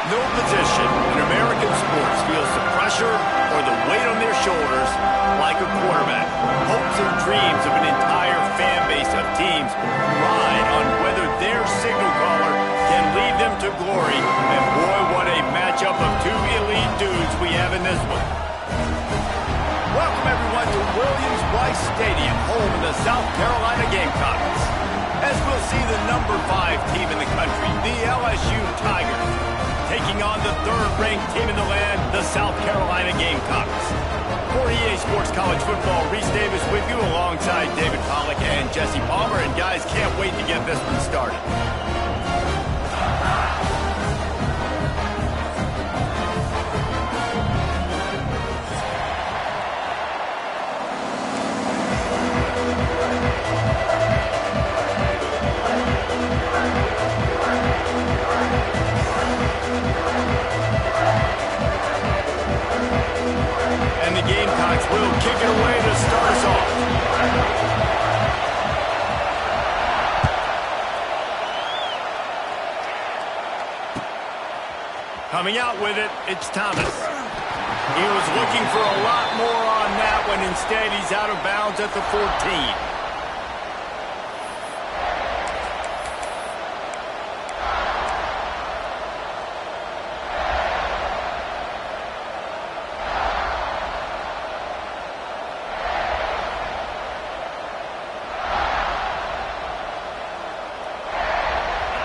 No position in American sports feels the pressure or the weight on their shoulders like a quarterback. Hopes and dreams of an entire fan base of teams ride on whether their signal caller can lead them to glory. And boy, what a matchup of two elite dudes we have in this one. Welcome everyone to Williams-Brice Stadium, home of the South Carolina Gamecocks. As we'll see the number 5 team in the country, the LSU Tigers, taking on the third-ranked team in the land, the South Carolina Gamecocks. For EA Sports College Football, Reese Davis with you alongside David Pollack and Jesse Palmer. And guys, can't wait to get this one started. And the Gamecocks will kick it away to start us off. Coming out with it, it's Thomas. He was looking for a lot more on that one. Instead, he's out of bounds at the 14.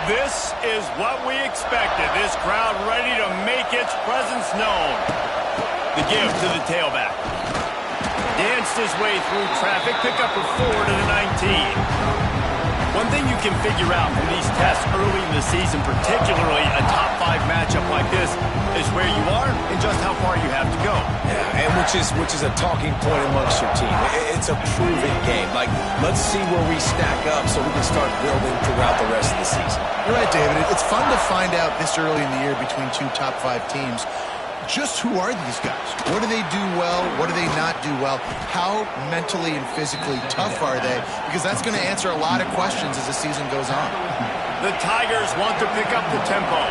This is what we expected. This crowd ready to make its presence known. The give to the tailback. Danced his way through traffic. Pick up a 4 to the 19. One thing you can figure out from these tests early in the season, particularly a top 5 matchup like this, is where you are and just how far you have to go. Yeah, and which is a talking point amongst your team. It's a proven game. Like, let's see where we stack up so we can start building throughout the rest of the season. You're right, David. It's fun to find out this early in the year between two top 5 teams. Just who are these guys? What do they do well? What do they not do well? How mentally and physically tough are they? Because that's going to answer a lot of questions as the season goes on. The Tigers want to pick up the tempo.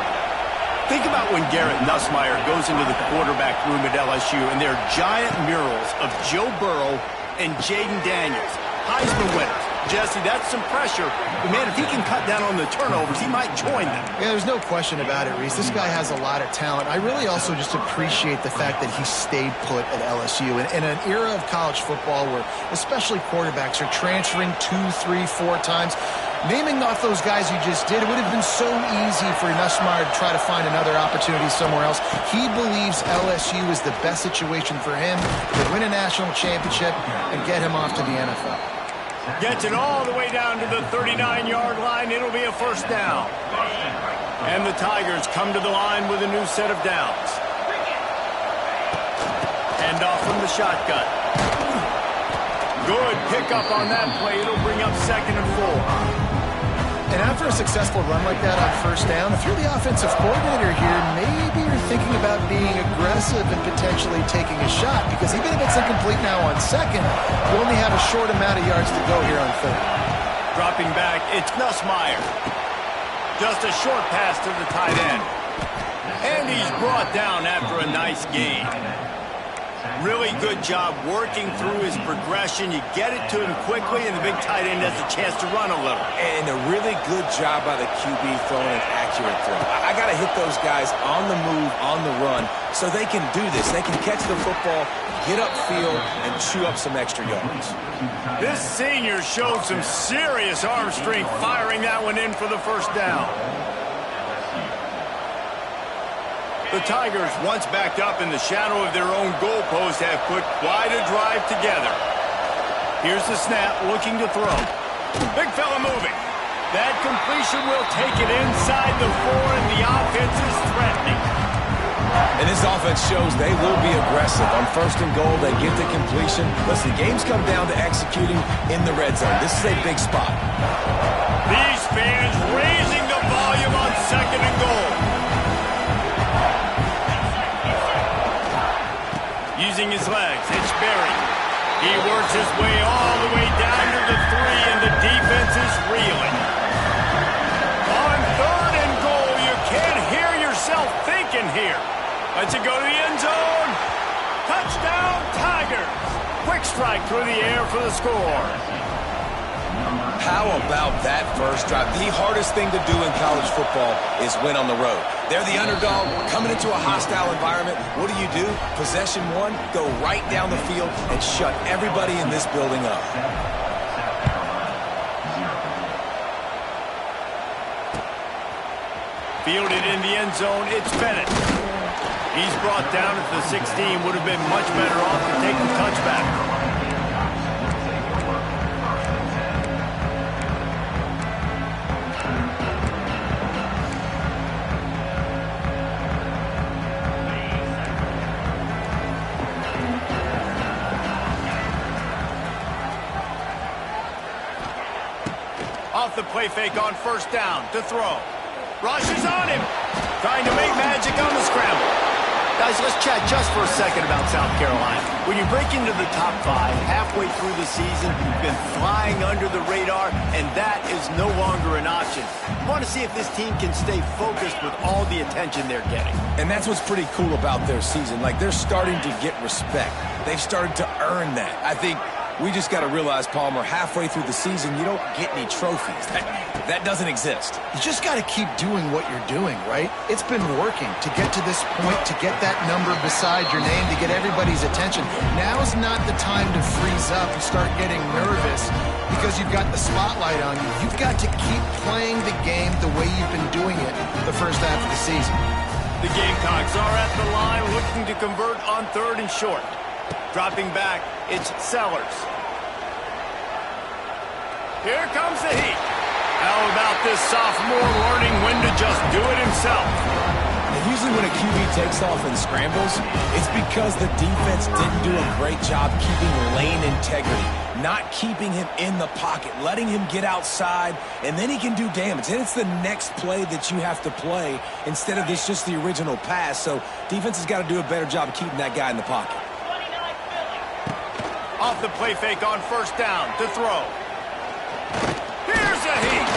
Think about when Garrett Nussmeier goes into the quarterback room at LSU and there are giant murals of Joe Burrow and Jaden Daniels, Heisman winners. Jesse, that's some pressure. But, man, if he can cut down on the turnovers, he might join them. Yeah, there's no question about it, Reese. This guy has a lot of talent. I really also just appreciate the fact that he stayed put at LSU. In an era of college football where especially quarterbacks are transferring 2, 3, 4 times, naming off those guys you just did, it would have been so easy for Nussmeier to try to find another opportunity somewhere else. He believes LSU is the best situation for him to win a national championship and get him off to the NFL. Gets it all the way down to the 39-yard line. It'll be a first down. And the Tigers come to the line with a new set of downs. Hand off from the shotgun. Good pickup on that play. It'll bring up 2nd and 4. And after a successful run like that on first down, if you're the offensive coordinator here, maybe you're thinking about being aggressive and potentially taking a shot, because even if it's incomplete now on 2nd, you only have a short amount of yards to go here on 3rd. Dropping back, it's Nussmeier. Just a short pass to the tight end. And he's brought down after a nice gain. Really good job working through his progression. You get it to him quickly, and the big tight end has a chance to run a little. And a really good job by the QB throwing an accurate throw. I got to hit those guys on the move, on the run, so they can do this. They can catch the football, get upfield, and chew up some extra yards. This senior showed some serious arm strength firing that one in for the first down. The Tigers, once backed up in the shadow of their own goalpost, have put quite a drive together. Here's the snap, looking to throw. Big fella moving. That completion will take it inside the 4, and the offense is threatening. And this offense shows they will be aggressive. On 1st and goal, they get the completion. Listen, games come down to executing in the red zone. This is a big spot. These fans raising the volume on 2nd and goal. Using his legs, it's Berry. He works his way all the way down to the 3, and the defense is reeling. On 3rd and goal, you can't hear yourself think Lets it go to the end zone. Touchdown, Tigers. Quick strike through the air for the score. How about that first drive? The hardest thing to do in college football is win on the road. They're the underdog coming into a hostile environment. What do? Possession one, go right down the field and shut everybody in this building up. Fielded in the end zone, it's Bennett. He's brought down at the 16. Would have been much better off to take the touchback. Off the play fake on first down to throw. Rush is on him. Trying to make magic on the scramble. Guys, let's chat just for a second about South Carolina. When you break into the top 5 halfway through the season, you've been flying under the radar, and that is no longer an option. You want to see if this team can stay focused with all the attention they're getting. And that's what's pretty cool about their season. Like, they're starting to get respect. They've started to earn that. I think we just got to realize, Palmer, halfway through the season, you don't get any trophies. That doesn't exist. You just got to keep doing what you're doing, right? It's been working to get to this point, to get that number beside your name, to get everybody's attention. Now's not the time to freeze up and start getting nervous because you've got the spotlight on you. You've got to keep playing the game the way you've been doing it the first half of the season. The Gamecocks are at the line looking to convert on 3rd and short. Dropping back, it's Sellers. Here comes the heat. How about this sophomore learning when to just do it himself? And usually when a QB takes off and scrambles, it's because the defense didn't do a great job keeping lane integrity, not keeping him in the pocket, letting him get outside, and then he can do damage. And it's the next play that you have to play instead of this just the original pass. So defense has got to do a better job of keeping that guy in the pocket. Off the play fake on first down to throw. Here's a heat.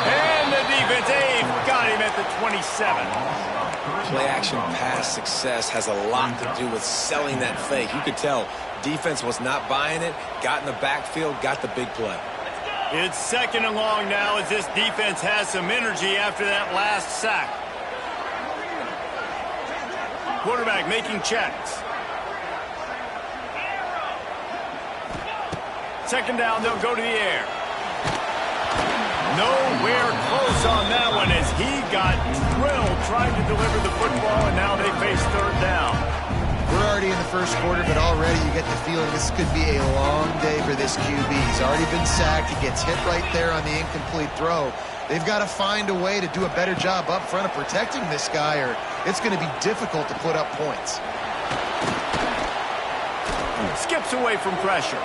And the defense, got him at the 27. Play action pass success has a lot to do with selling that fake. You could tell defense was not buying it, got in the backfield, got the big play. It's 2nd and long now as this defense has some energy after that last sack. Quarterback making checks. 2nd down, they'll go to the air. Nowhere close on that one as he got drilled trying to deliver the football, and now they face 3rd down. We're already in the first quarter, but already you get the feeling this could be a long day for this QB. He's already been sacked. He gets hit right there on the incomplete throw. They've got to find a way to do a better job up front of protecting this guy, or it's going to be difficult to put up points. Skips away from pressure.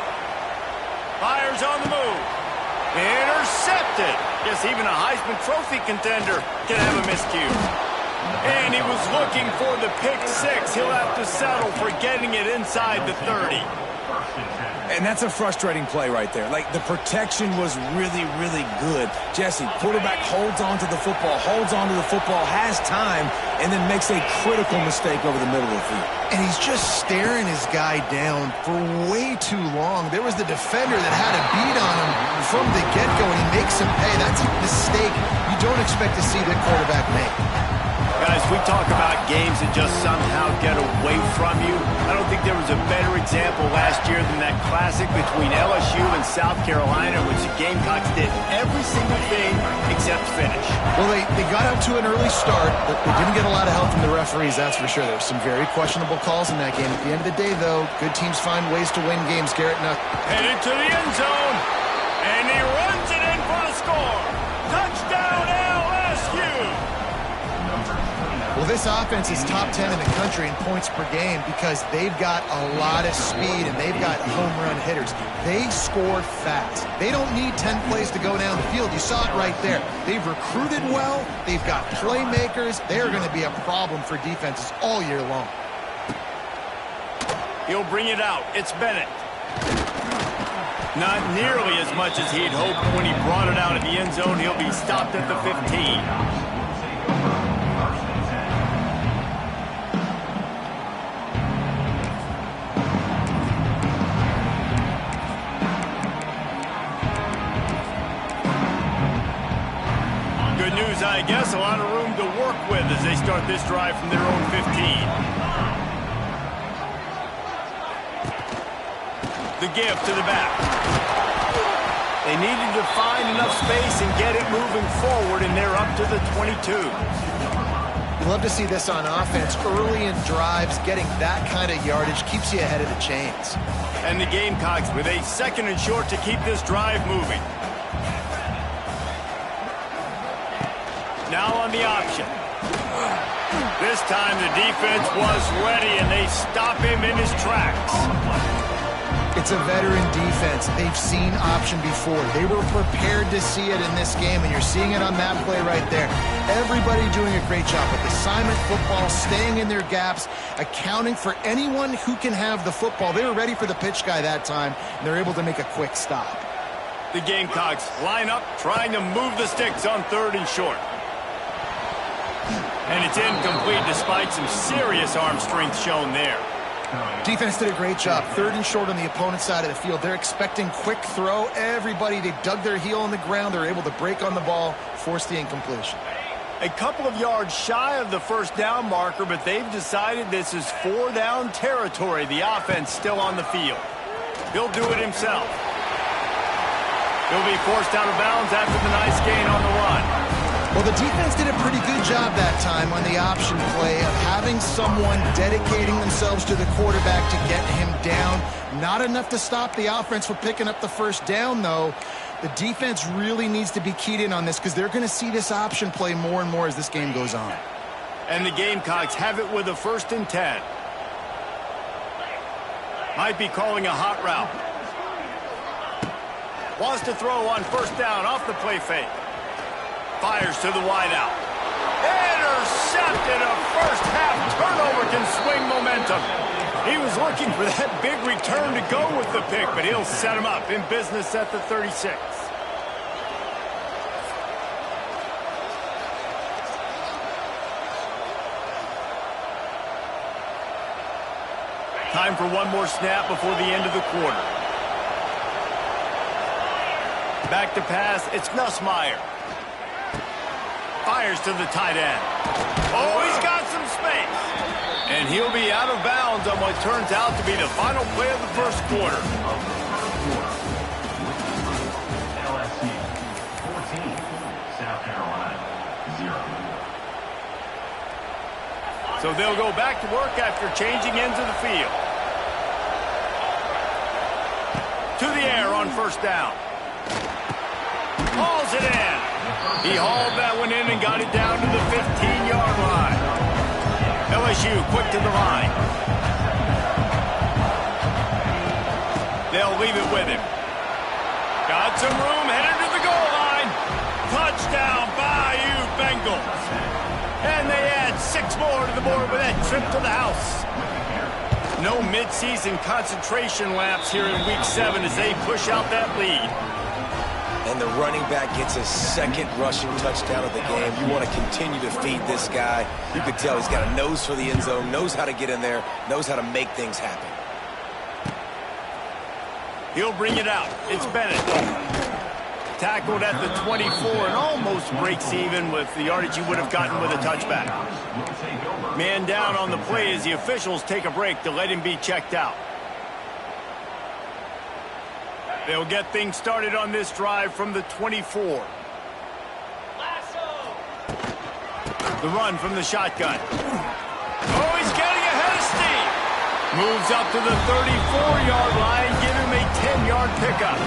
Fires on the move. Intercepted. Yes, even a Heisman Trophy contender can have a miscue. And he was looking for the pick 6. He'll have to settle for getting it inside the 30. And that's a frustrating play right there. Like, the protection was really, really good. Jesse, quarterback holds on to the football, has time, and then makes a critical mistake over the middle of the field. And he's just staring his guy down for way too long. There was the defender that had a beat on him from the get-go, and he makes him pay. That's a mistake you don't expect to see the quarterback make. Guys, we talk about games that just somehow get away from you. I don't think there was a better example last year than that classic between LSU and South Carolina, which the Gamecocks did every single thing except finish. Well, they got out to an early start, but they didn't get a lot of help from the referees, that's for sure. There were some very questionable calls in that game. At the end of the day, though, good teams find ways to win games. Garrett Nutt headed to the end zone, and he runs it in for the score. Touchdown, LSU! Well, this offense is top 10 in the country in points per game because they've got a lot of speed and they've got home run hitters. They score fast. They don't need 10 plays to go down the field. You saw it right there. They've recruited well. They've got playmakers. They're going to be a problem for defenses all year long. He'll bring it out. It's Bennett. Not nearly as much as he'd hoped when he brought it out in the end zone. He'll be stopped at the 15. I guess, a lot of room to work with as they start this drive from their own 15. The give to the back. They needed to find enough space and get it moving forward, and they're up to the 22. You love to see this on offense. Early in drives, getting that kind of yardage keeps you ahead of the chains. And the Gamecocks with a 2nd and short to keep this drive moving. Now on the option. This time the defense was ready, and they stop him in his tracks. It's a veteran defense. They've seen option before. They were prepared to see it in this game, and you're seeing it on that play right there. Everybody doing a great job with assignment football, staying in their gaps, accounting for anyone who can have the football. They were ready for the pitch guy that time, and they're able to make a quick stop. The Gamecocks line up, trying to move the sticks on 3rd and short. And it's incomplete despite some serious arm strength shown there. Defense did a great job. 3rd and short on the opponent's side of the field. They're expecting quick throw. Everybody, they dug their heel on the ground. They're able to break on the ball, force the incompletion. A couple of yards shy of the 1st down marker, but they've decided this is 4-down territory. The offense still on the field. He'll do it himself. He'll be forced out of bounds after the nice gain on the run. Well, the defense did a pretty good job that time on the option play of having someone dedicating themselves to the quarterback to get him down. Not enough to stop the offense from picking up the 1st down, though. The defense really needs to be keyed in on this because they're going to see this option play more and more as this game goes on. And the Gamecocks have it with a 1st and 10. Might be calling a hot route. Wants to throw on 1st down off the play fake. Fires to the wideout. Intercepted. A first-half turnover can swing momentum. He was looking for that big return to go with the pick, but he'll set him up in business at the 36. Time for one more snap before the end of the quarter. Back to pass. It's Nussmeier. Fires to the tight end. Oh, he's got some space. And he'll be out of bounds on what turns out to be the final play of the 1st quarter. LSU 14, South Carolina 0. So they'll go back to work after changing ends of the field. To the air on 1st down. Hauls it in. He hauled that one in and got it down to the 15-yard line. LSU quick to the line. They'll leave it with him. Got some room, headed to the goal line. Touchdown, Bayou Bengals. And they add 6 more to the board with that trip to the house. No midseason concentration laps here in Week 7 as they push out that lead. And the running back gets his 2nd rushing touchdown of the game. You want to continue to feed this guy. You could tell he's got a nose for the end zone, knows how to get in there, knows how to make things happen. He'll bring it out. It's Bennett. Tackled at the 24 and almost breaks even with the yardage you would have gotten with a touchback. Man down on the play as the officials take a break to let him be checked out. They'll get things started on this drive from the 24. The run from the shotgun. Oh, he's getting ahead of steam. Moves up to the 34-yard line, give him a 10-yard pickup.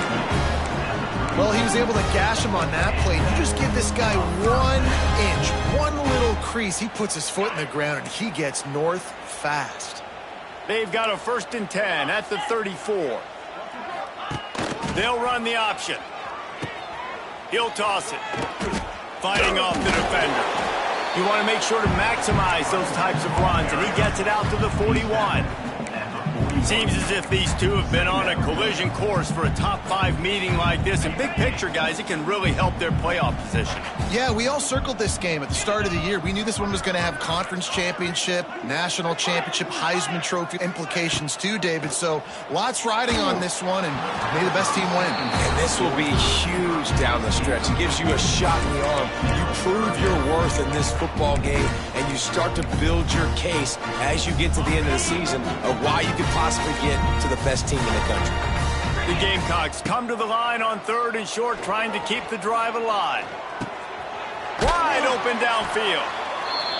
Well, he was able to gash him on that play. You just give this guy 1 inch, one little crease. He puts his foot in the ground, and he gets north fast. They've got a 1st and 10 at the 34. They'll run the option. He'll toss it. Fighting off the defender. You want to make sure to maximize those types of runs, and he gets it out to the 41. Seems as if these two have been on a collision course for a top-5 meeting like this. And big picture, guys, it can really help their playoff position. Yeah, we all circled this game at the start of the year. We knew this one was going to have conference championship, national championship, Heisman Trophy implications too, David. So lots riding on this one, and may the best team win. And this will be huge down the stretch. It gives you a shot in the arm. You prove your worth in this football game, and you start to build your case as you get to the end of the season of why you could possibly get to the best team in the country. The Gamecocks come to the line on 3rd and short, trying to keep the drive alive. Wide open downfield.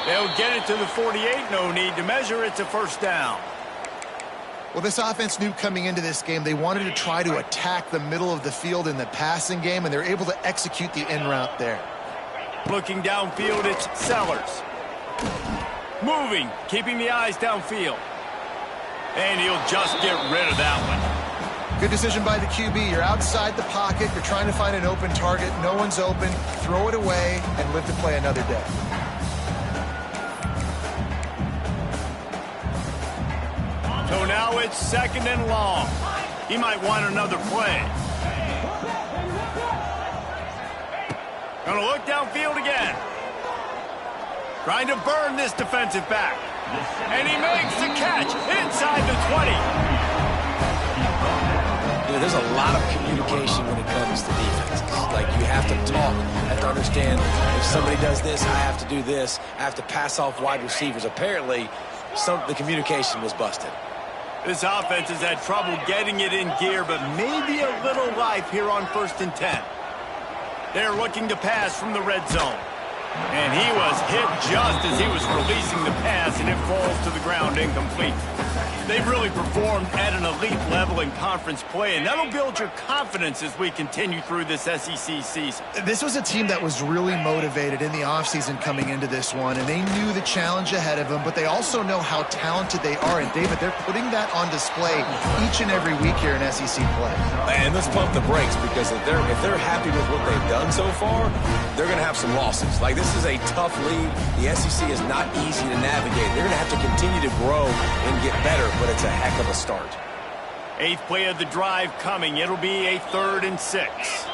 They'll get it to the 48. No need to measure. It's a first down. Well, this offense knew coming into this game they wanted to try to attack the middle of the field in the passing game, and they're able to execute the in route there. Looking downfield, it's Sellers. Moving, keeping the eyes downfield. And he'll just get rid of that one. Good decision by the QB. You're outside the pocket. You're trying to find an open target. No one's open. Throw it away and live to play another day. So now it's 2nd and long. He might want another play. Gonna look downfield again. Trying to burn this defensive back. And he makes the catch inside the 20. You know, there's a lot of communication when it comes to defenses. Like, you have to talk. You have to understand if somebody does this, I have to do this. I have to pass off wide receivers. Apparently, the communication was busted. This offense has had trouble getting it in gear, but maybe a little life here on 1st and 10. They're looking to pass from the red zone. And he was hit just as he was releasing the pass, and it falls to the ground incomplete. They've really performed at an elite level in conference play, and that'll build your confidence as we continue through this SEC season. This was a team that was really motivated in the offseason coming into this one, and they knew the challenge ahead of them, but they also know how talented they are. And, David, they're putting that on display each and every week here in SEC play. And let's pump the brakes, because if they're happy with what they've done so far, they're going to have some losses. Like, this is a tough league. The SEC is not easy to navigate. They're going to have to continue to grow and get better, but it's a heck of a start. 8th play of the drive coming. It'll be a 3rd and 6.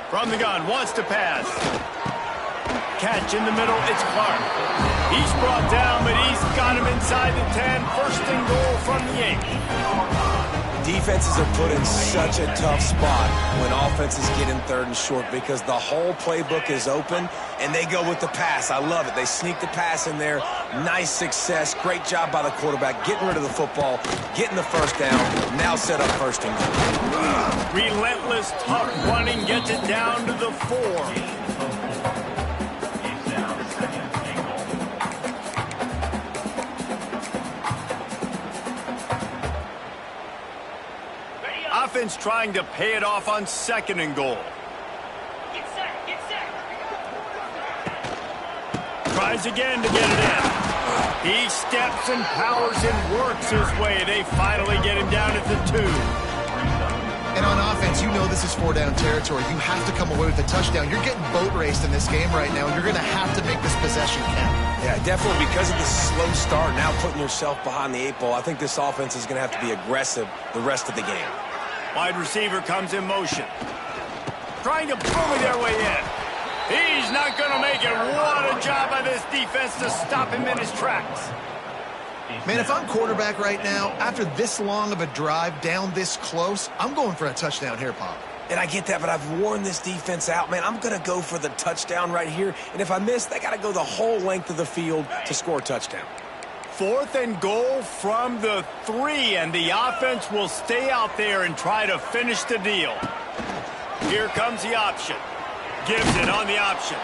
From the gun, wants to pass. Catch in the middle, it's Clark. He's brought down, but he's got him inside the 10. 1st and goal from the 8. Defenses are put in such a tough spot when offenses get in 3rd and short, because the whole playbook is open, and they go with the pass. I love it. They sneak the pass in there. Nice success. Great job by the quarterback, getting rid of the football, getting the first down, now set up 1st and goal. Relentless, tough running, gets it down to the 4. Offense trying to pay it off on 2nd and goal. Get set, get set. Tries again to get it in. He steps and powers and works his way. They finally get him down at the 2. And on offense, you know this is 4-down territory. You have to come away with a touchdown. You're getting boat raced in this game right now. You're going to have to make this possession count. Yeah, definitely, because of the slow start, now putting yourself behind the 8 ball. I think this offense is going to have to be aggressive the rest of the game. Wide receiver comes in motion. Trying to bully their way in. He's not going to make it. What a job by this defense to stop him in his tracks. Man, if I'm quarterback right now, after this long of a drive down this close, I'm going for a touchdown here, Pop. And I get that, but I've worn this defense out, man. I'm going to go for the touchdown right here. And if I miss, they got to go the whole length of the field to score a touchdown. 4th and goal from the 3, and the offense will stay out there and try to finish the deal. Here comes the option. Gives it on the option.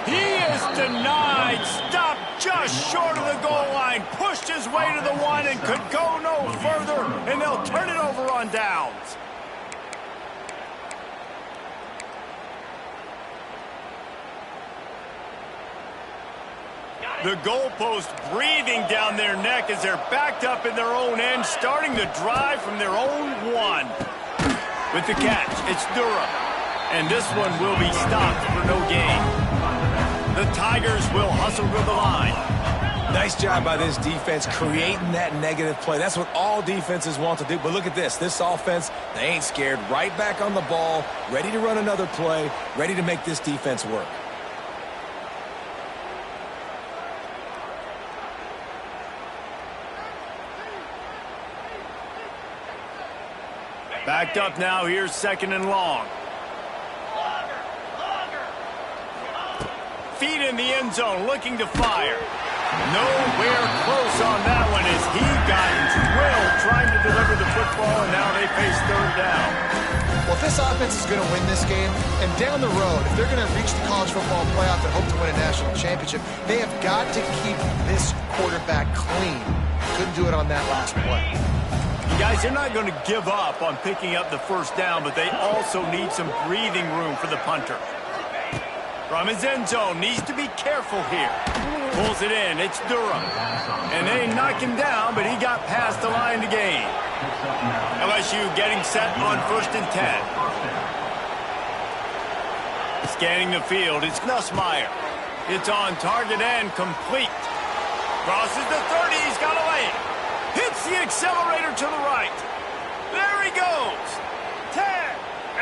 He is denied. Stopped just short of the goal line. Pushed his way to the 1 and could go no further, and they'll turn it over on downs. The goalpost breathing down their neck as they're backed up in their own end, starting the drive from their own one. With the catch, it's Durham. And this one will be stopped for no gain. The Tigers will hustle to the line. Nice job by this defense creating that negative play. That's what all defenses want to do. But look at this. This offense, they ain't scared. Right back on the ball, ready to run another play, ready to make this defense work. Backed up now. Here's 2nd and long. Feet in the end zone, looking to fire. Nowhere close on that one as he got drilled trying to deliver the football, and now they face 3rd down. Well, if this offense is going to win this game, and down the road, if they're going to reach the college football playoff and hope to win a national championship, they have got to keep this quarterback clean. Couldn't do it on that last play. You guys, they're not going to give up on picking up the 1st down, but they also need some breathing room for the punter. From his end zone, needs to be careful here. Pulls it in, it's Durham. And they knock him down, but he got past the line to gain. LSU getting set on 1st and 10. Scanning the field, it's Nussmeier. It's on target and complete. Crosses the 30, he's got a lane. Hits the accelerator to the right. There he goes. 10.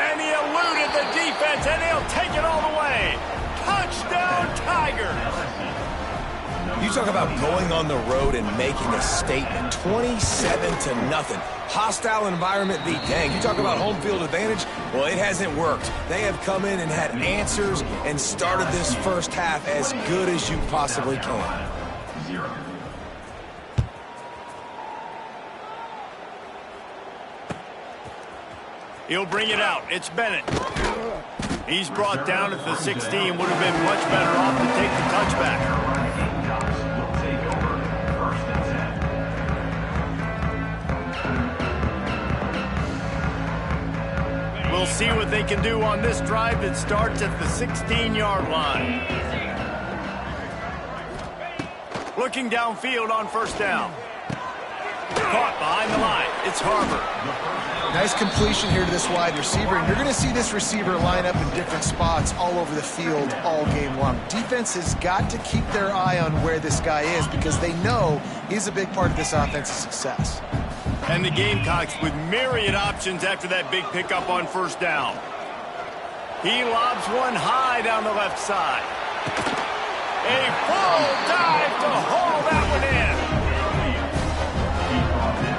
And he eluded the defense, and he'll take it all the way. Touchdown, Tigers. You talk about going on the road and making a statement. 27-0. Hostile environment be dang. You talk about home field advantage. Well, it hasn't worked. They have come in and had answers and started this first half as good as you possibly can. He'll bring it out. It's Bennett. He's brought down at the 16. Would have been much better off to take the touchback. We'll see what they can do on this drive that starts at the 16-yard line. Looking downfield on 1st down. Caught behind the line. It's Harvard. Nice completion here to this wide receiver, and you're going to see this receiver line up in different spots all over the field all game long. Defense has got to keep their eye on where this guy is because they know he's a big part of this offense's success. And the Gamecocks with myriad options after that big pickup on 1st down. He lobs one high down the left side. A full dive to haul that one in.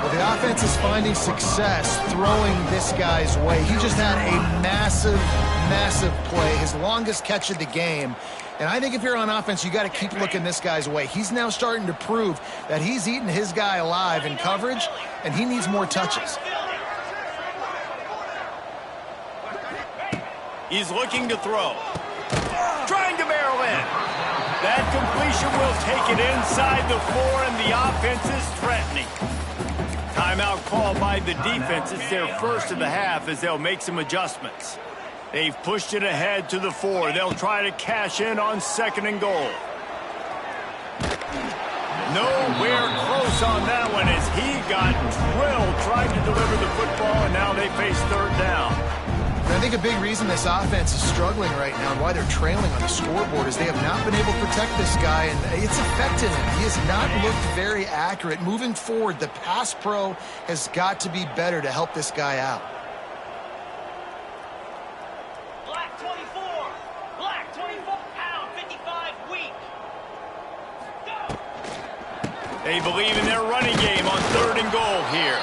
Well, the offense is finding success throwing this guy's way. He just had a massive, massive play, his longest catch of the game. And I think if you're on offense, you got to keep looking this guy's way. He's now starting to prove that he's eating his guy alive in coverage, and he needs more touches. He's looking to throw. Trying to barrel in. That completion will take it inside the 4, and the offense is threatening. Timeout called by the defense. It's their first of the half as they'll make some adjustments. They've pushed it ahead to the 4. They'll try to cash in on 2nd and goal. Nowhere close on that one as he got drilled trying to deliver the football, and now they face 3rd down. I think a big reason this offense is struggling right now and why they're trailing on the scoreboard is they have not been able to protect this guy, and it's affected him. He has not looked very accurate. Moving forward, the pass pro has got to be better to help this guy out. Black 24. Black 24 pound, 55 weak. Go. They believe in their running game on 3rd and goal here.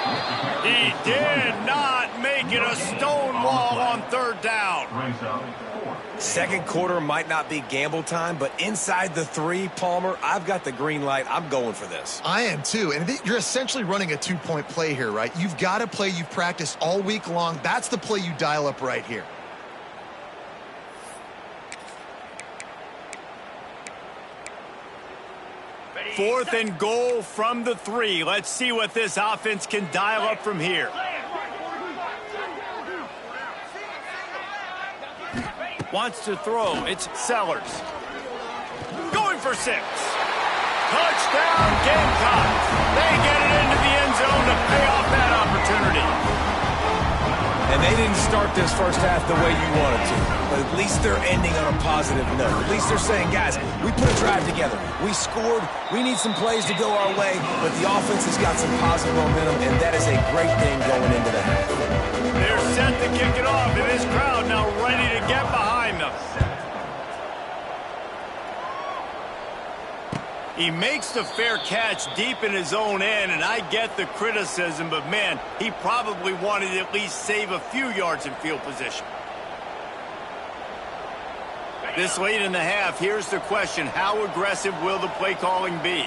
He did not make it a stone wall on 3rd down. Second quarter might not be gamble time, but inside the 3, Palmer, I've got the green light. I'm going for this. I am too, and you're essentially running a 2-point play here, right? You've got a play you've practiced all week long. That's the play you dial up right here. Fourth and goal from the 3. Let's see what this offense can dial up from here. Wants to throw. It's Sellers. Going for 6. Touchdown, Gamecocks. They get it into the end zone to pay off that opportunity. And they didn't start this first half the way you wanted to. But at least they're ending on a positive note. At least they're saying, guys, we put a drive together. We scored. We need some plays to go our way. But the offense has got some positive momentum, and that is a great thing going into the half. They're set to kick it off, and this crowd now ready to get behind them. He makes the fair catch deep in his own end, and I get the criticism, but man, he probably wanted to at least save a few yards in field position. This late in the half, here's the question: how aggressive will the play calling be?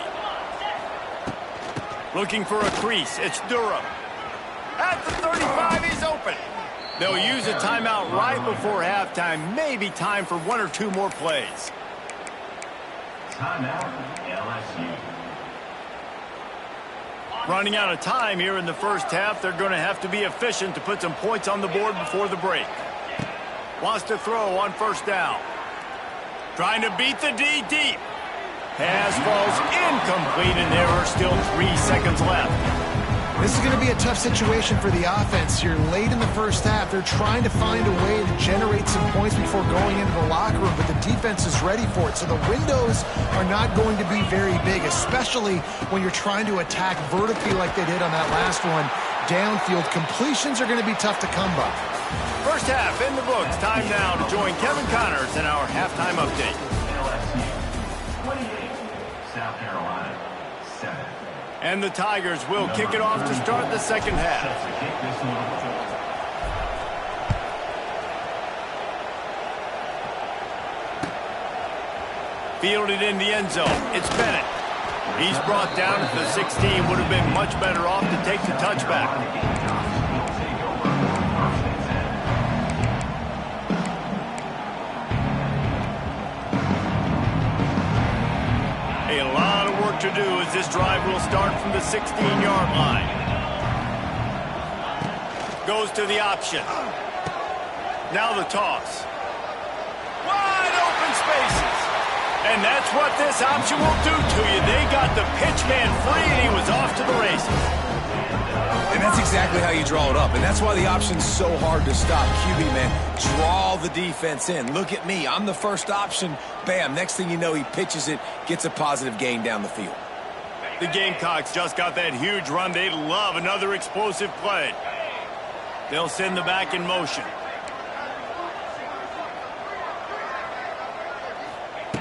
Looking for a crease, it's Durham. At the 35, he's open. They'll use a timeout right before halftime. Maybe time for one or two more plays. Timeout, LSU. Running out of time here in the first half. They're going to have to be efficient to put some points on the board before the break. Wants to throw on first down. Trying to beat the D deep. Pass falls incomplete, and there are still 3 seconds left. This is going to be a tough situation for the offense here. Late in the first half, they're trying to find a way to generate some points before going into the locker room, but the defense is ready for it. So the windows are not going to be very big, especially when you're trying to attack vertically like they did on that last one. Downfield completions are going to be tough to come by. First half in the books. Time now to join Kevin Connors in our halftime update. LSU 28, South Carolina 7. And the Tigers will kick it off to start the second half. Fielded in the end zone. It's Bennett. He's brought down at the 16. Would have been much better off to take the touchback. A lot of work to do as this drive will start from the 16-yard line. Goes to the option. Now the toss. Wide open spaces. And that's what this option will do to you. They got the pitch man free, and he was off to the races. And that's exactly how you draw it up. And that's why the option's so hard to stop. QB, man, draw the defense in. Look at me. I'm the first option. Bam. Next thing you know, he pitches it, gets a positive gain down the field. The Gamecocks just got that huge run. They'd love another explosive play. They'll send the back in motion.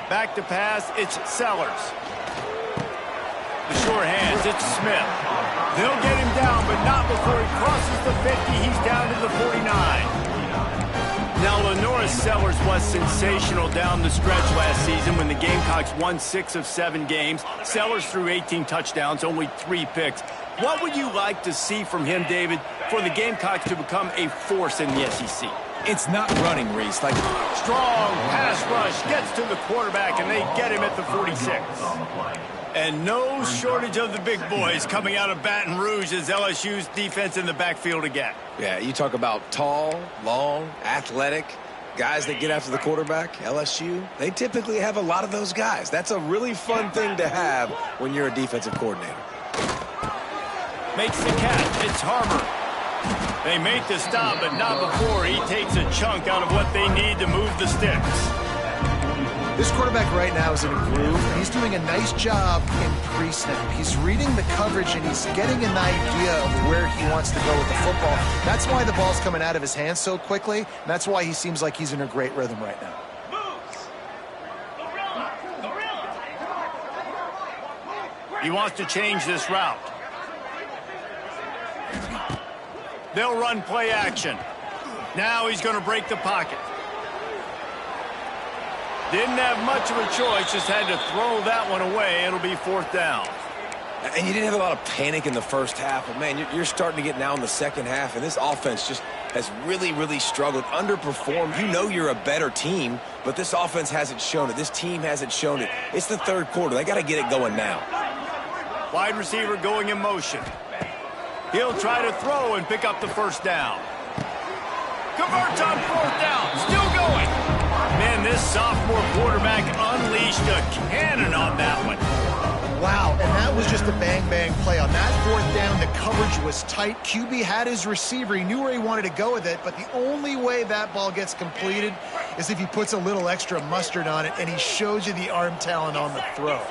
Back to pass, it's Sellers. The short hands, it's Smith. They'll get him down, but not before he crosses the 50. He's down to the 49. Now, Lenoris Sellers was sensational down the stretch last season when the Gamecocks won 6 of 7 games. Sellers threw 18 touchdowns, only 3 picks. What would you like to see from him, David, for the Gamecocks to become a force in the SEC? It's not running, Reese. Like, strong pass rush gets to the quarterback, and they get him at the 46. And no shortage of the big boys coming out of Baton Rouge as LSU's defense in the backfield again. yeah, you talk about tall, long, athletic guys that get after the quarterback. LSU, they typically have a lot of those guys. That's a really fun thing to have when you're a defensive coordinator. Makes the catch. It's Harbor. They make the stop, but not before he takes a chunk out of what they need to move the sticks. This quarterback right now is in a groove, and he's doing a nice job in pre-snap. He's reading the coverage, and he's getting an idea of where he wants to go with the football. That's why the ball's coming out of his hands so quickly, and that's why he seems like he's in a great rhythm right now. He wants to change this route. They'll run play action. Now he's going to break the pocket. Didn't have much of a choice, just had to throw that one away. It'll be 4th down. And you didn't have a lot of panic in the first half, but, man, you're starting to get now in the second half, and this offense just has really, really struggled, underperformed. You know you're a better team, but this offense hasn't shown it. This team hasn't shown it. It's the third quarter. They got to get it going now. Wide receiver going in motion. He'll try to throw and pick up the 1st down. Converts on 4th down. Still going. Man, this sophomore quarterback unleashed a cannon on that one. just a bang-bang play. On that fourth down, the coverage was tight. QB had his receiver. He knew where he wanted to go with it, but the only way that ball gets completed is if he puts a little extra mustard on it, and he shows you the arm talent on the throw.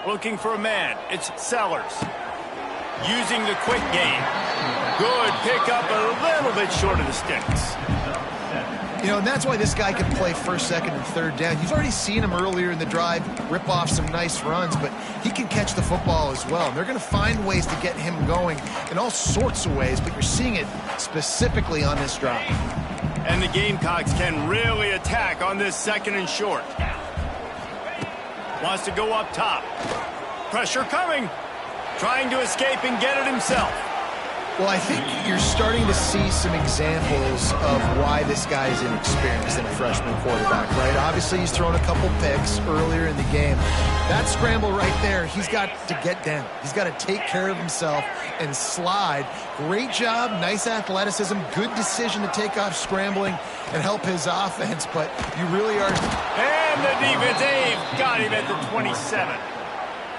Looking for a man. It's Sellers. Using the quick game. Good pickup, a little bit short of the sticks. You know, and that's why this guy can play first, second, and third down. You've already seen him earlier in the drive rip off some nice runs, but he can catch the football as well. And they're going to find ways to get him going in all sorts of ways, but you're seeing it specifically on this drive. And the Gamecocks can really attack on this second and short. Wants to go up top. Pressure coming. Trying to escape and get it himself. Well, I think you're starting to see some examples of why this guy is inexperienced in a freshman quarterback, right? Obviously, he's thrown a couple picks earlier in the game. That scramble right there, he's got to get down. He's got to take care of himself and slide. Great job, nice athleticism, good decision to take off scrambling and help his offense, but you really are... And the defense, they've got him at the 27.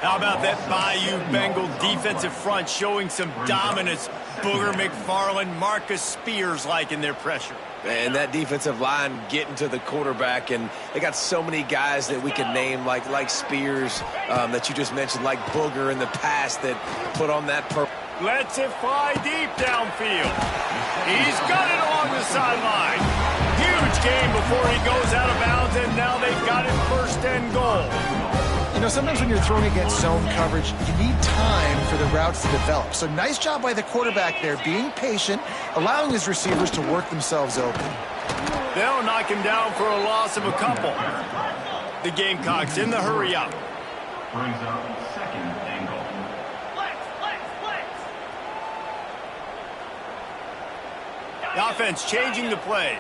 How about that Bayou Bengal defensive front showing some dominance? Booger McFarland, Marcus Spears-like in their pressure. And that defensive line getting to the quarterback, and they got so many guys that we can name, like Spears, that you just mentioned, like Booger in the past that put on that purple. Lets it fly deep downfield. He's got it along the sideline. Huge game before he goes out of bounds, and now they've got it first and goal. You know, sometimes when you're throwing against zone coverage, you need time for the routes to develop. So nice job by the quarterback there, being patient, allowing his receivers to work themselves open. They'll knock him down for a loss of a couple. The Gamecocks in the hurry up. Brings up second and goal. The offense changing the play.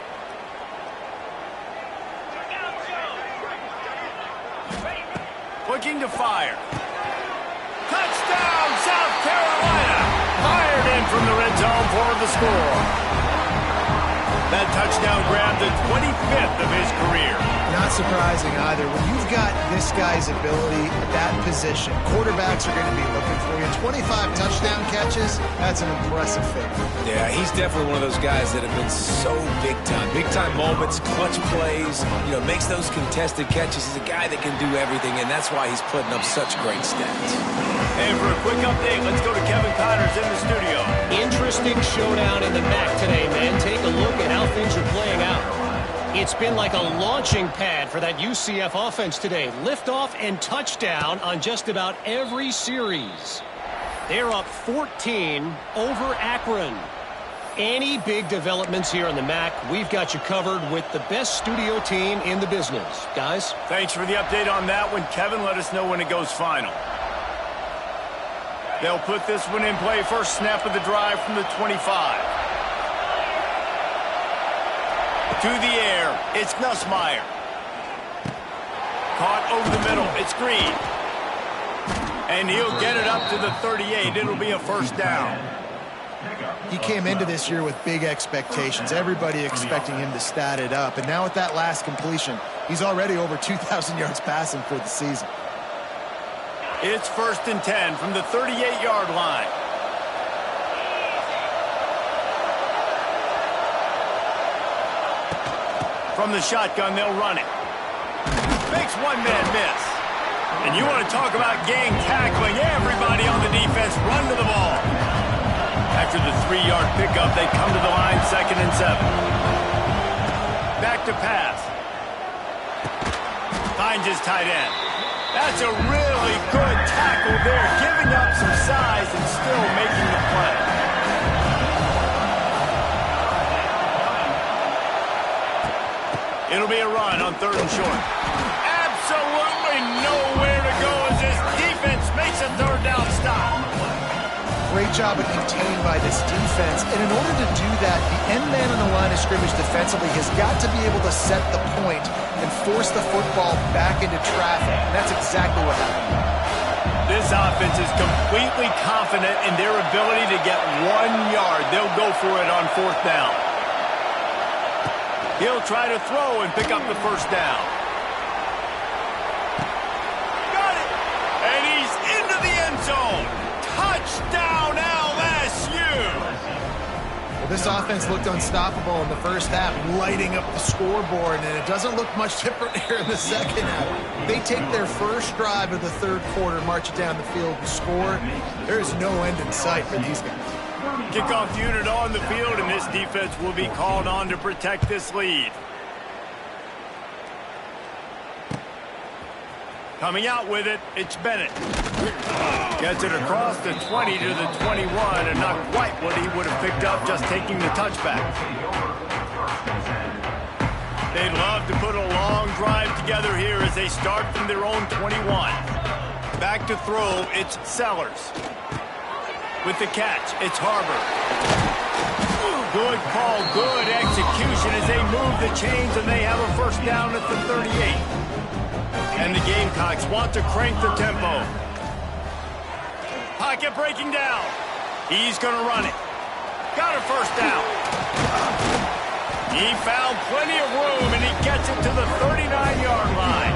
Looking to fire. Touchdown, South Carolina! Fired in from the red zone for the score. That touchdown grabbed the 25th of his career. Not surprising either. When you've got this guy's ability at that position, quarterbacks are going to be looking for you. 25 touchdown catches, that's an impressive figure. Yeah, he's definitely one of those guys that have been so big time. Big time moments, clutch plays, you know, makes those contested catches. He's a guy that can do everything, and that's why he's putting up such great stats. And for a quick update, let's go to Kevin Connors in the studio. Interesting showdown in the MAC today, man. Take a look at how things are playing out. It's been like a launching pad for that UCF offense today. Liftoff and touchdown on just about every series. They're up 14 over Akron. Any big developments here in the MAC, we've got you covered with the best studio team in the business. Guys? Thanks for the update on that one. Kevin, let us know when it goes final. They'll put this one in play. First snap of the drive from the 25. To the air, it's Nussmeier. Caught over the middle, it's Green. And he'll get it up to the 38. It'll be a first down. He came into this year with big expectations. Everybody expecting him to stat it up. And now with that last completion, he's already over 2,000 yards passing for the season. It's first and 10 from the 38-yard line. From the shotgun, they'll run it. Makes one-man miss. And you want to talk about gang tackling. Everybody on the defense run to the ball. After the 3-yard pickup, they come to the line, second and 7. Back to pass. Finds his tight end. That's a really good tackle there, giving up some size and still making the play. It'll be a run on third and short. Absolutely nowhere to go as this defense makes a third down stop. Great job of containing by this defense. And in order to do that, the end man on the line of scrimmage defensively has got to be able to set the point and force the football back into traffic. And that's exactly what happened. This offense is completely confident in their ability to get 1 yard. They'll go for it on fourth down. He'll try to throw and pick up the first down. Got it! And he's into the end zone. Touchdown, LSU! Well, this offense looked unstoppable in the first half, lighting up the scoreboard, and it doesn't look much different here in the second half. They take their first drive of the third quarter, march it down the field, and score. There is no end in sight for these guys. Kickoff unit on the field, and this defense will be called on to protect this lead. Coming out with it, it's Bennett. Gets it across the 20 to the 21, and not quite what he would have picked up just taking the touchback. They'd love to put a long drive together here as they start from their own 21. Back to throw, it's Sellers. With the catch, it's Harbor. Good call, good execution as they move the chains, and they have a first down at the 38. And the Gamecocks want to crank the tempo. Pocket breaking down. He's going to run it. Got a first down. He found plenty of room, and he gets it to the 39-yard line.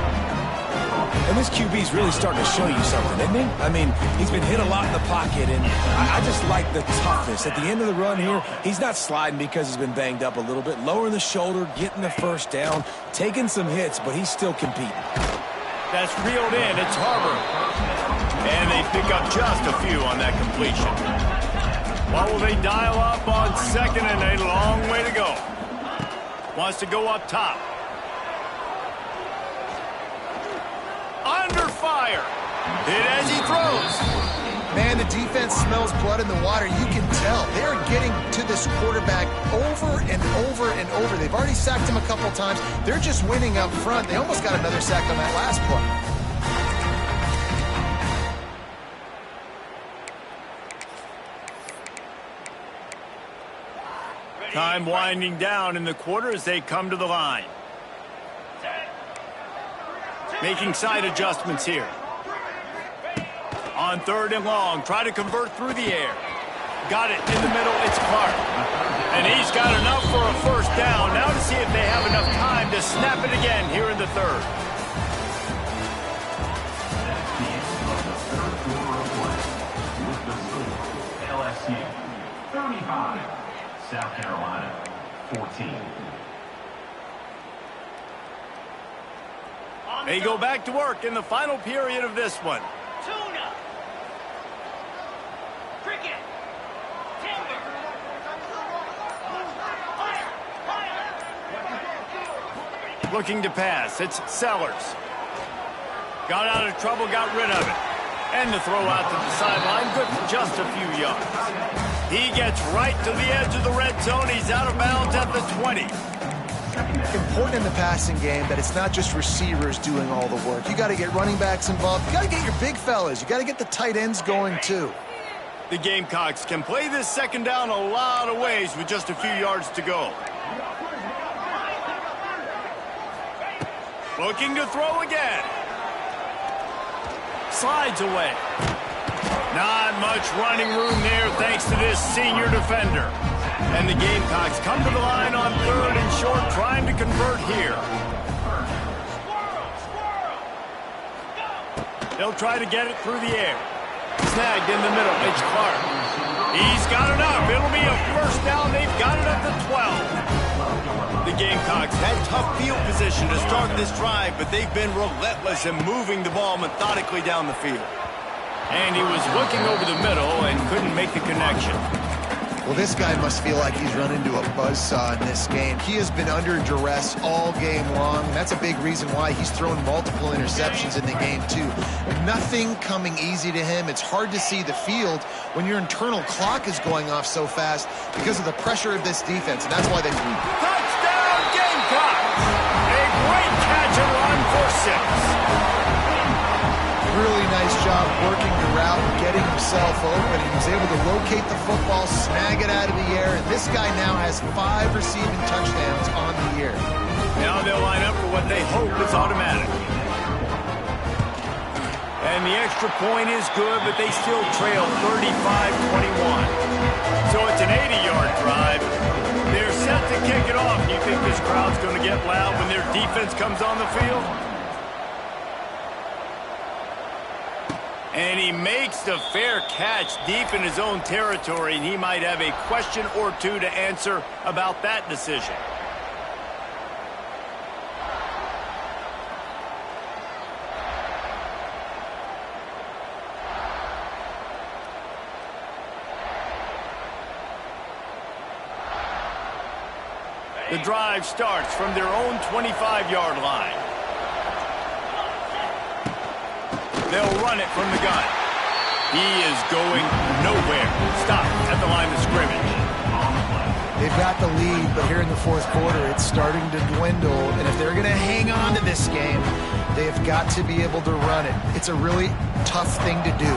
And this QB's really starting to show you something, isn't he? I mean, he's been hit a lot in the pocket, and I just like the toughness. At the end of the run here, he's not sliding because he's been banged up a little bit. Lowering the shoulder, getting the first down, taking some hits, but he's still competing. That's reeled in. It's Harbor. And they pick up just a few on that completion. What will they dial up on second, and a long way to go? Wants to go up top. Under fire. Hit as he throws. Man, the defense smells blood in the water. You can tell. They're getting to this quarterback over and over and over. They've already sacked him a couple times. They're just winning up front. They almost got another sack on that last play. Time winding down in the quarter as they come to the line. Making side adjustments here. On third and long, try to convert through the air. Got it in the middle, it's Clark. And he's got enough for a first down. Now to see if they have enough time to snap it again here in the third. LSU 35, South Carolina 14. They go back to work in the final period of this one. Tuna. Cricket. Timber. Fire. Looking to pass, it's Sellers. Got out of trouble, got rid of it. And the throw out to the sideline, good for just a few yards. He gets right to the edge of the red zone. He's out of bounds at the 20. Important in the passing game that it's not just receivers doing all the work. You got to get running backs involved. You got to get your big fellas. You got to get the tight ends going too. The Gamecocks can play this second down a lot of ways with just a few yards to go. Looking to throw again. Slides away. Not much running room there thanks to this senior defender. And the Gamecocks come to the line on third and short, trying to convert here. They'll try to get it through the air. Snagged in the middle, it's Clark. He's got enough. It'll be a first down. They've got it at the 12. The Gamecocks had tough field position to start this drive, but they've been relentless in moving the ball methodically down the field. And he was looking over the middle and couldn't make the connection. Well, this guy must feel like he's run into a buzzsaw in this game. He has been under duress all game long. That's a big reason why he's thrown multiple interceptions in the game, too. Nothing coming easy to him. It's hard to see the field when your internal clock is going off so fast because of the pressure of this defense, and that's why they... Touchdown, Gamecocks! A great catch and run for 6. Really nice job working the route and getting himself open. He was able to locate the football, snag it out of the air, and this guy now has 5 receiving touchdowns on the year. Now they'll line up for what they hope is automatic. And the extra point is good, but they still trail 35-21. So it's an 80-yard drive. They're set to kick it off. You think this crowd's going to get loud when their defense comes on the field? And he makes the fair catch deep in his own territory, and he might have a question or two to answer about that decision. The drive starts from their own 25-yard line. They'll run it from the gun. He is going nowhere. Stop at the line of scrimmage. They've got the lead, but here in the fourth quarter, it's starting to dwindle. And if they're going to hang on to this game, they've got to be able to run it. It's a really tough thing to do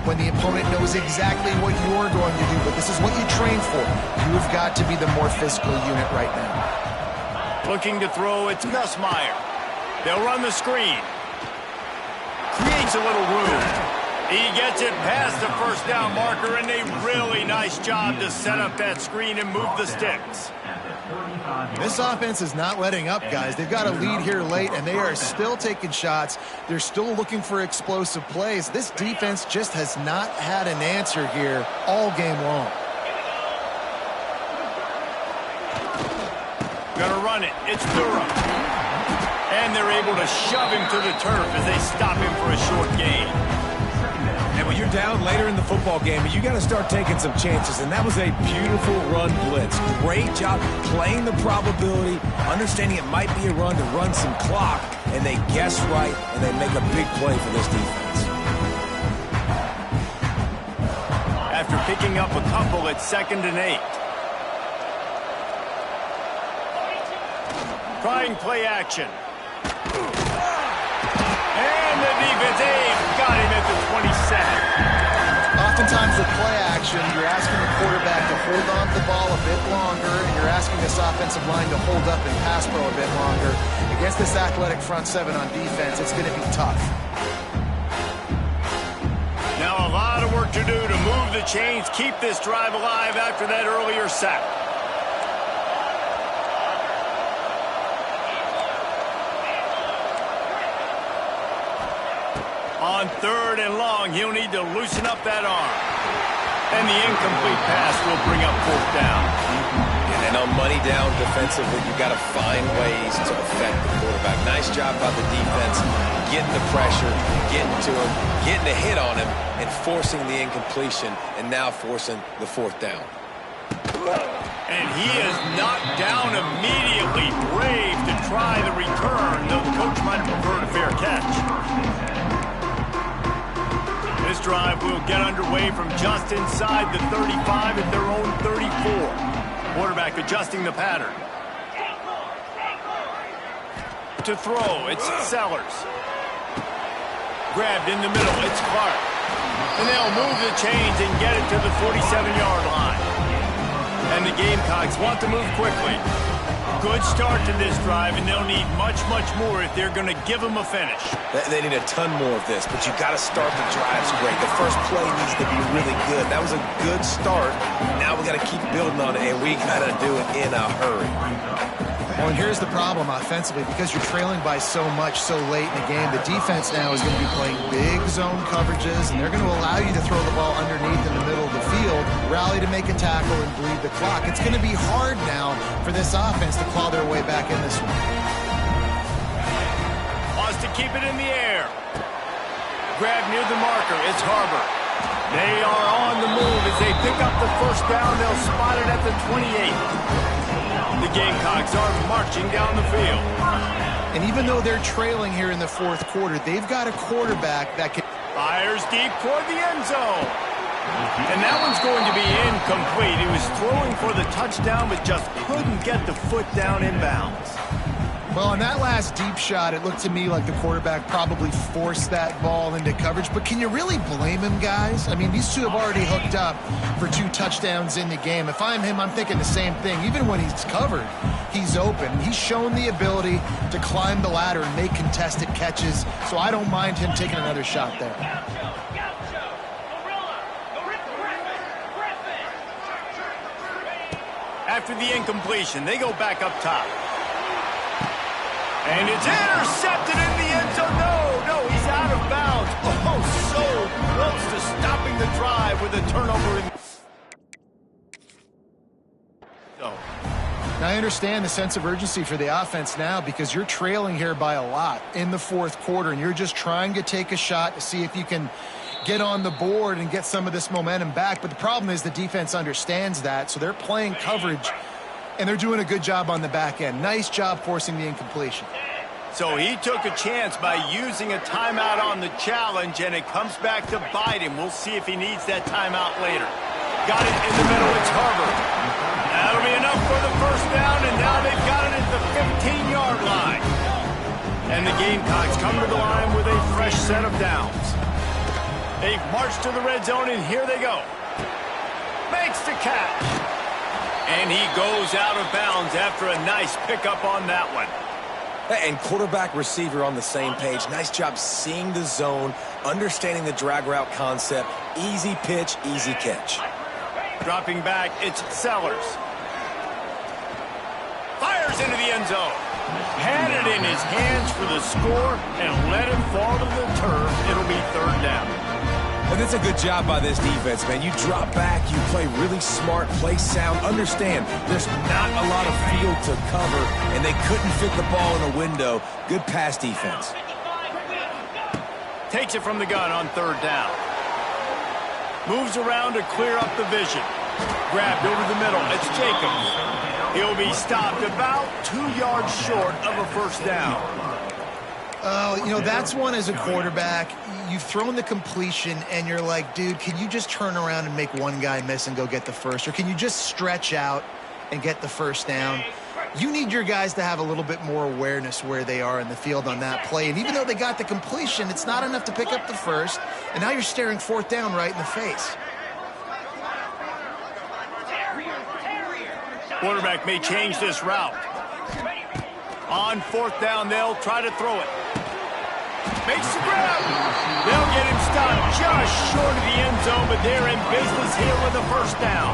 when the opponent knows exactly what you're going to do, but this is what you train for. You've got to be the more physical unit right now. Looking to throw, it's Nussmeier. They'll run the screen. Creates a little room. He gets it past the first down marker, and a really nice job to set up that screen and move the sticks. This offense is not letting up, guys. They've got a lead here late, and they are still taking shots. They're still looking for explosive plays. This defense just has not had an answer here all game long. Gonna run it. It's Durham. And they're able to shove him to the turf as they stop him for a short gain. And when you're down later in the football game, you got to start taking some chances. And that was a beautiful run blitz. Great job playing the probability, understanding it might be a run to run some clock, and they guess right, and they make a big play for this defense. After picking up a couple, it's 2nd and 8. Trying play action. And the defense got him at the 27. Oftentimes with play action, you're asking the quarterback to hold on to the ball a bit longer, and you're asking this offensive line to hold up and pass pro a bit longer. Against this athletic front seven on defense, it's going to be tough. Now a lot of work to do to move the chains, keep this drive alive after that earlier sack. On 3rd and long, he'll need to loosen up that arm. And the incomplete pass will bring up 4th down. And on money down defensively, you've got to find ways to affect the quarterback. Nice job by the defense, getting the pressure, getting to him, getting a hit on him, and forcing the incompletion, and now forcing the 4th down. And he is knocked down immediately. Brave to try the return, though the coach might have preferred a fair catch. This drive will get underway from just inside the 35 at their own 34. Quarterback adjusting the pattern. To throw, it's Sellers. Grabbed in the middle, it's Clark. And they'll move the chains and get it to the 47-yard line. And the Gamecocks want to move quickly. Good start to this drive, and they'll need much, much more if they're going to give them a finish. They need a ton more of this, but you got to start the drives great. The first play needs to be really good. That was a good start. Now we got to keep building on it, and we got to do it in a hurry. Well, and here's the problem offensively. Because you're trailing by so much so late in the game, the defense now is going to be playing big zone coverages, and they're going to allow you to throw the ball underneath in the middle of the field, rally to make a tackle, and bleed the clock. It's going to be hard now for this offense to claw their way back in this one. Wants to keep it in the air. Grab near the marker. It's Harbor. They are on the move as they pick up the first down. They'll spot it at the 28. The Gamecocks are marching down the field. And even though they're trailing here in the fourth quarter, they've got a quarterback that can... Fires deep toward the end zone. And that one's going to be incomplete. He was throwing for the touchdown, but just couldn't get the foot down inbounds. Well, on that last deep shot, it looked to me like the quarterback probably forced that ball into coverage. But can you really blame him, guys? I mean, these two have already hooked up for 2 touchdowns in the game. If I'm him, I'm thinking the same thing. Even when he's covered, he's open. He's shown the ability to climb the ladder and make contested catches. So I don't mind him taking another shot there. after the incompletion. They go back up top. And it's intercepted in the end zone. No, he's out of bounds. Oh, so close to stopping the drive with a turnover. Now, I understand the sense of urgency for the offense now because you're trailing here by a lot in the fourth quarter, and you're just trying to take a shot to see if you can get on the board and get some of this momentum back. But the problem is the defense understands that, so they're playing coverage, and they're doing a good job on the back end. Nice job forcing the incompletion. So he took a chance by using a timeout on the challenge, and it comes back to bite him. We'll see if he needs that timeout later. Got it in the middle. It's Herbert. That'll be enough for the first down, and now they've got it at the 15-yard line. And the Gamecocks come to the line with a fresh set of downs. They've marched to the red zone, and here they go. Makes the catch. And he goes out of bounds after a nice pickup on that one. And quarterback receiver on the same page. Nice job seeing the zone, understanding the drag route concept. Easy pitch, easy catch. Dropping back, it's Sellers. Fires into the end zone. Had it in his hands for the score and let him fall to the turf. It'll be third down. And it's a good job by this defense, man. You drop back, you play really smart, play sound. Understand, there's not a lot of field to cover, and they couldn't fit the ball in a window. Good pass defense. Takes it from the gun on third down. Moves around to clear up the vision. Grabbed over the middle. It's Jacobs. He'll be stopped about 2 yards short of a first down. That's one as a quarterback. You've thrown the completion, and you're like, dude, can you just turn around and make one guy miss and go get the first? Or can you just stretch out and get the first down? You need your guys to have a little bit more awareness where they are in the field on that play. And even though they got the completion, it's not enough to pick up the first. And now you're staring fourth down right in the face. Quarterback may change this route. On fourth down, they'll try to throw it. Makes the grab. They'll get him stopped just short of the end zone, but they're in business here with a first down.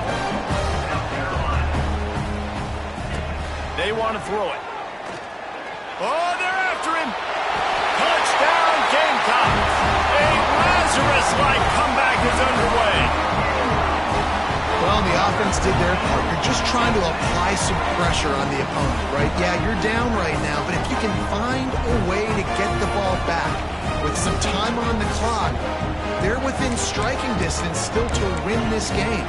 They want to throw it. Oh, they're after him. Touchdown, Gamecocks. A Lazarus-like comeback is underway. Well, the offense did their part. You're just trying to apply some pressure on the opponent, right? Yeah, you're down right now, but if you can find a way to get the ball back with some time on the clock, they're within striking distance still to win this game.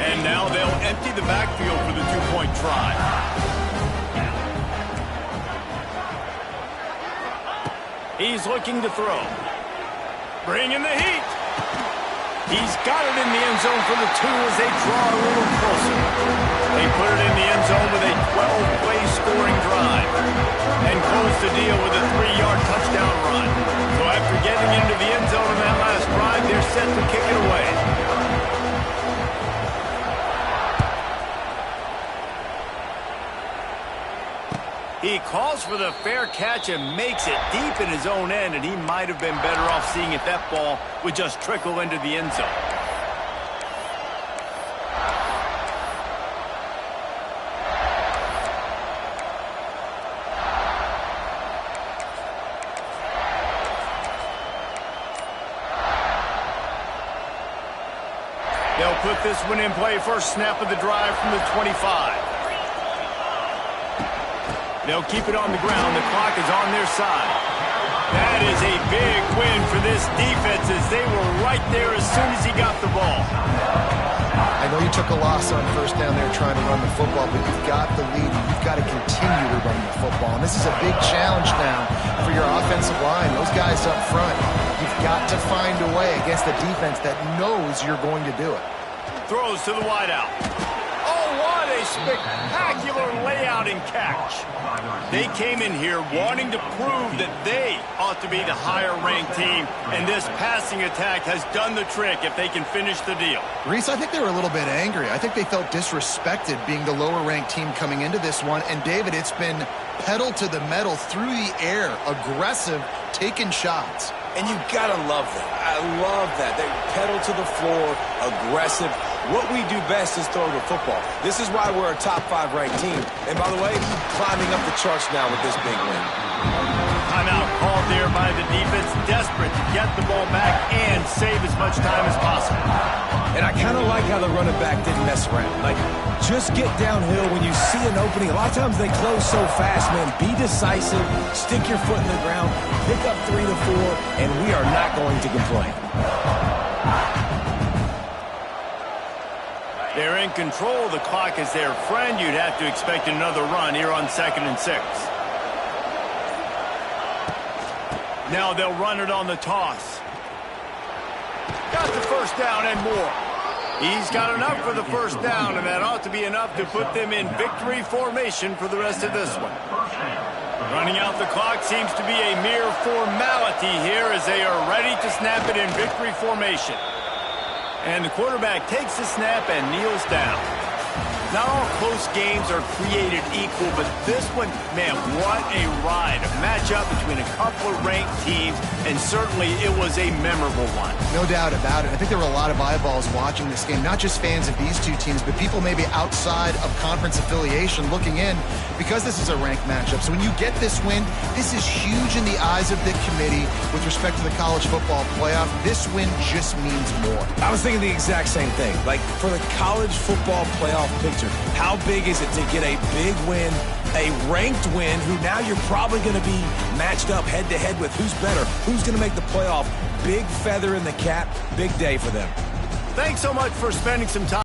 And now they'll empty the backfield for the two-point try. He's looking to throw. Bringing the heat. He's got it in the end zone for the two as they draw a little closer. They put it in the end zone with a 12-play scoring drive and close the deal with a 3-yard touchdown run. So after getting into the end zone on that last drive, they're set to kick it away. He calls for the fair catch and makes it deep in his own end, and he might have been better off seeing if that ball would just trickle into the end zone. They'll put this one in play. First snap of the drive from the 25. They'll keep it on the ground. The clock is on their side. That is a big win for this defense as they were right there as soon as he got the ball. I know you took a loss on first down there trying to run the football, but you've got the lead. You've got to continue to run the football. And this is a big challenge now for your offensive line. Those guys up front, you've got to find a way against a defense that knows you're going to do it. Throws to the wideout. Oh, what a spectacular layout and catch. They came in here wanting to prove that they ought to be the higher-ranked team, and this passing attack has done the trick if they can finish the deal. Reese, I think they were a little bit angry. I think they felt disrespected being the lower-ranked team coming into this one. And, David, it's been pedal to the metal through the air, aggressive, taking shots. And you gotta love that. I love that. They pedal to the floor, aggressive. What we do best is throw the football. This is why we're a top 5 ranked team. And by the way, climbing up the charts now with this big win. Timeout called there by the defense, desperate to get the ball back and save as much time as possible. And I kind of like how the running back didn't mess around. Like, just get downhill when you see an opening. A lot of times they close so fast, man. Be decisive, stick your foot in the ground, pick up 3 to 4, and we are not going to complain. They're in control. The clock is their friend. You'd have to expect another run here on 2nd and 6. Now they'll run it on the toss. Got the first down and more. He's got enough for the first down, and that ought to be enough to put them in victory formation for the rest of this one. Running out the clock seems to be a mere formality here as they are ready to snap it in victory formation. And the quarterback takes the snap and kneels down. Not all close games are created equal, but this one, man, what a ride. A matchup between a couple of ranked teams, and certainly it was a memorable one. No doubt about it. I think there were a lot of eyeballs watching this game, not just fans of these two teams, but people maybe outside of conference affiliation looking in because this is a ranked matchup. So when you get this win, this is huge in the eyes of the committee with respect to the college football playoff. This win just means more. I was thinking the exact same thing. Like, for the college football playoff picture, how big is it to get a big win, a ranked win, who now you're probably going to be matched up head-to-head with who's better, who's going to make the playoff. Big feather in the cap, big day for them. Thanks so much for spending some time.